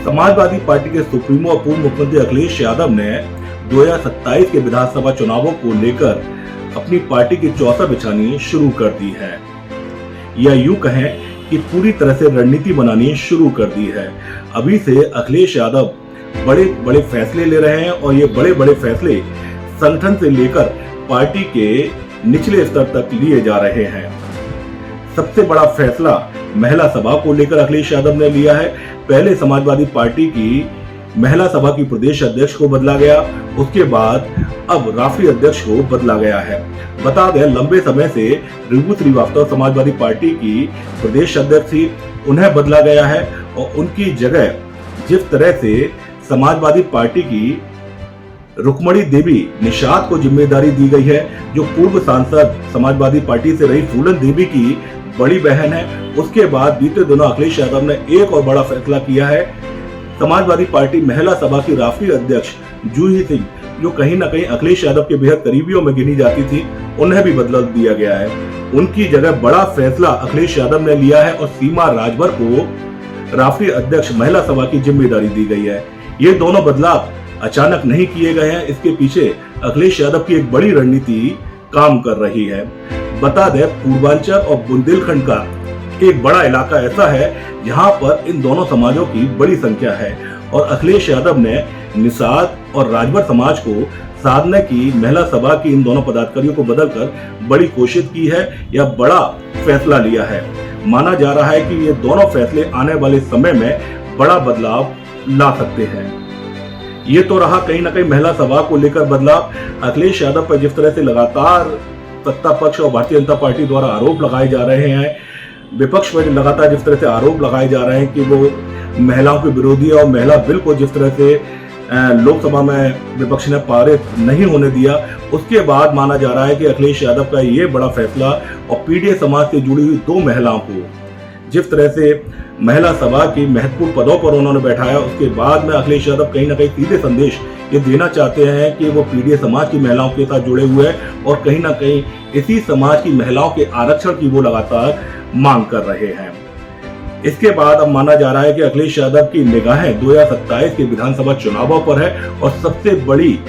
Samajwadi party के supremo और पूर्व मुख्यमंत्री अखिलेश यादव ने 2027 के विधानसभा चुनावों को लेकर अपनी पार्टी की चौथा बिछानी शुरू कर दी है, या यूं कहें कि पूरी तरह से रणनीति बनानी शुरू कर दी है। अभी से अखिलेश यादव बड़े बड़े फैसले ले रहे हैं और ये बड़े बड़े फैसले संगठन से लेकर पार्टी के निचले स्तर तक लिए जा रहे हैं। सबसे बड़ा फैसला महिला सभा को लेकर अखिलेश यादव ने लिया है। पहले समाजवादी पार्टी की महिला सभा की प्रदेश अध्यक्ष को बदला गया, उसके बाद अब राष्ट्रीय अध्यक्ष को बदला गया है। बता दें, लंबे समय से रिंकू श्रीवास्तव समाजवादी पार्टी की प्रदेश अध्यक्ष थी, उन्हें बदला गया है और उनकी जगह जिस तरह से समाजवादी पार्टी की रुक्मणी देवी निषाद को जिम्मेदारी दी गई है, जो पूर्व सांसद समाजवादी पार्टी से रही फूलन देवी की बड़ी बहन है, उसके बाद बीते दिनों अखिलेश यादव ने एक और बड़ा फैसला किया है। समाजवादी पार्टी महिला सभा की राष्ट्रीय अध्यक्ष जूही सिंह, जो कहीं ना कहीं अखिलेश यादव के बेहद करीबियों में गिनी जाती थी, उन्हें भी बदल दिया गया है। उनकी जगह बड़ा फैसला अखिलेश यादव ने लिया है और सीमा राजभर को राष्ट्रीय अध्यक्ष महिला सभा की जिम्मेदारी दी गई है। ये दोनों बदलाव अचानक नहीं किए गए हैं, इसके पीछे अखिलेश यादव की एक बड़ी रणनीति काम कर रही है। बता दें, पूर्वांचल और बुंदेलखंड का एक बड़ा इलाका ऐसा है जहां पर इन दोनों समाजों की बड़ी संख्या है और अखिलेश यादव ने निषाद और राजभर समाज को साधने की महिला सभा की इन दोनों पदाधिकारियों को बदलकर बड़ी कोशिश की है या बड़ा फैसला लिया है। माना जा रहा है कि ये दोनों फैसले आने वाले समय में बड़ा बदलाव ला सकते हैं। ये तो रहा कहीं ना कहीं महिला सभा को लेकर बदलाव। अखिलेश यादव पर जिस तरह से लगातार सत्ता पक्ष और भारतीय जनता पार्टी द्वारा आरोप लगाए जा रहे हैं, विपक्ष पर लगातार जिस तरह से आरोप लगाए जा रहे हैं कि वो महिलाओं के विरोधी है और महिला बिल को जिस तरह से लोकसभा में विपक्ष ने पारित नहीं होने दिया, उसके बाद माना जा रहा है कि अखिलेश यादव का ये बड़ा फैसला और पीडीए समाज से जुड़ी हुई दो महिलाओं को जिस तरह से महिला सभा की महत्वपूर्ण पदों पर उन्होंने बैठाया, उसके बाद में अखिलेश यादव कहीं ना कहीं सीधे संदेश ये देना चाहते हैं कि वो पीडीए समाज की महिलाओं के साथ जुड़े हुए हैं और कहीं ना कहीं इसी समाज की महिलाओं के आरक्षण की वो लगातार मांग कर रहे हैं। इसके बाद अब माना जा रहा है कि अखिलेश यादव की निगाहें 2027 के विधानसभा चुनावों पर है और सबसे बड़ी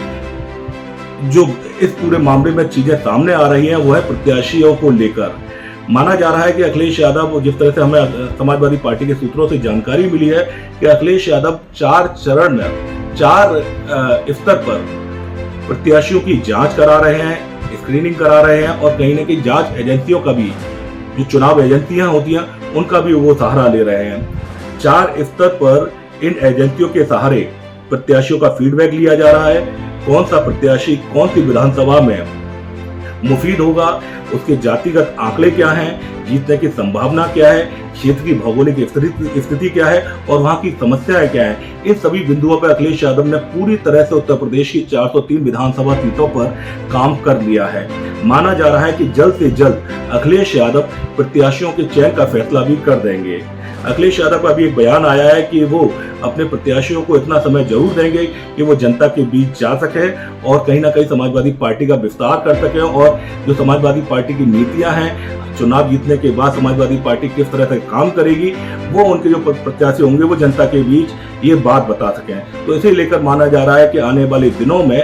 जो इस पूरे मामले में चीजें सामने आ रही हैं वो है प्रत्याशियों को लेकर। माना जा रहा है कि अखिलेश यादव, जिस तरह से हमें समाजवादी पार्टी के सूत्रों से जानकारी मिली है कि अखिलेश यादव 4 चरण में 4 स्तर पर प्रत्याशियों की जांच करा रहे हैं, स्क्रीनिंग करा रहे हैं और कहीं ना कहीं जांच एजेंसियों का भी, जो चुनाव एजेंसियां होती हैं, उनका भी वो सहारा ले रहे हैं। 4 स्तर पर इन एजेंसियों के सहारे प्रत्याशियों का फीडबैक लिया जा रहा है। कौन सा प्रत्याशी कौन सी विधानसभा में मुफीद होगा, उसके जातिगत आंकड़े क्या हैं, जीतने की संभावना क्या है, क्षेत्र की भौगोलिक स्थिति क्या है और वहां की समस्याएं क्या है, इन सभी बिंदुओं पर अखिलेश यादव ने पूरी तरह से उत्तर प्रदेश की 403 विधानसभा सीटों पर काम कर लिया है। माना जा रहा है कि जल्द से जल्द अखिलेश यादव प्रत्याशियों के चयन का फैसला भी कर देंगे। अखिलेश यादव का अभी एक बयान आया है कि वो अपने प्रत्याशियों को इतना समय जरूर देंगे कि वो जनता के बीच जा सके और कहीं ना कहीं समाजवादी पार्टी का विस्तार कर सके और जो समाजवादी पार्टी की नीतियां हैं, चुनाव जीतने के बाद समाजवादी पार्टी किस तरह से काम करेगी, वो उनके जो प्रत्याशी होंगे वो जनता के बीच ये बात बता सकें। तो इसे लेकर माना जा रहा है कि आने वाले दिनों में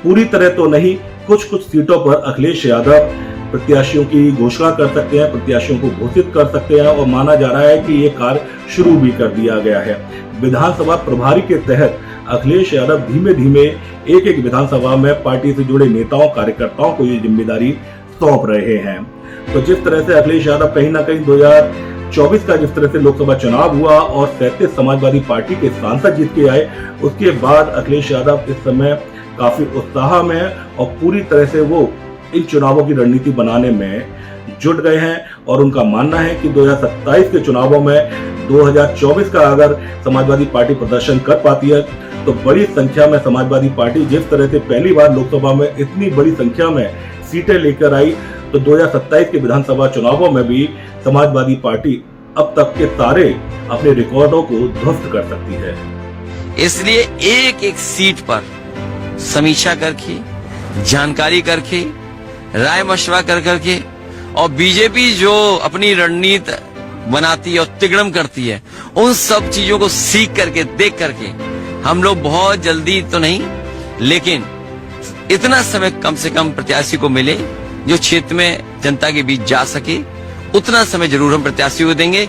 पूरी तरह तो नहीं, कुछ सीटों पर अखिलेश यादव प्रत्याशियों की घोषणा कर सकते हैं, प्रत्याशियों को घोषित कर सकते हैं और माना जा रहा है कि ये कार्य शुरू भी कर दिया गया है। विधानसभा प्रभारी के तहत अखिलेश यादव धीमे धीमे एक विधानसभा में पार्टी से जुड़े नेताओं कार्यकर्ताओं को ये जिम्मेदारी सौंप रहे हैं। तो जिस तरह से अखिलेश यादव कहीं ना कहीं 2024 का जिस तरह से लोकसभा चुनाव हुआ और 37 समाजवादी पार्टी के सांसद जीत के आए, उसके बाद अखिलेश यादव इस समय काफी उत्साह में है और पूरी तरह से वो इन चुनावों की रणनीति बनाने में जुट गए हैं और उनका मानना है कि 2027 के चुनावों में 2024 का अगर समाजवादी पार्टी प्रदर्शन कर पाती है तो बड़ी संख्या में समाजवादी पार्टी जिस तरह से पहली बार लोकसभा में इतनी बड़ी संख्या में सीटें लेकर आई, तो 2027 के विधानसभा चुनावों में भी समाजवादी पार्टी अब तक के सारे अपने रिकॉर्डों को ध्वस्त कर सकती है। इसलिए एक एक सीट पर समीक्षा करके, जानकारी करके, राय मशवरा कर करके और बीजेपी जो अपनी रणनीति बनाती है और तिगड़म करती है, उन सब चीजों को सीख करके, देख करके हम लोग बहुत जल्दी तो नहीं, लेकिन इतना समय कम से कम प्रत्याशी को मिले जो क्षेत्र में जनता के बीच जा सके, उतना समय जरूर हम प्रत्याशी को देंगे।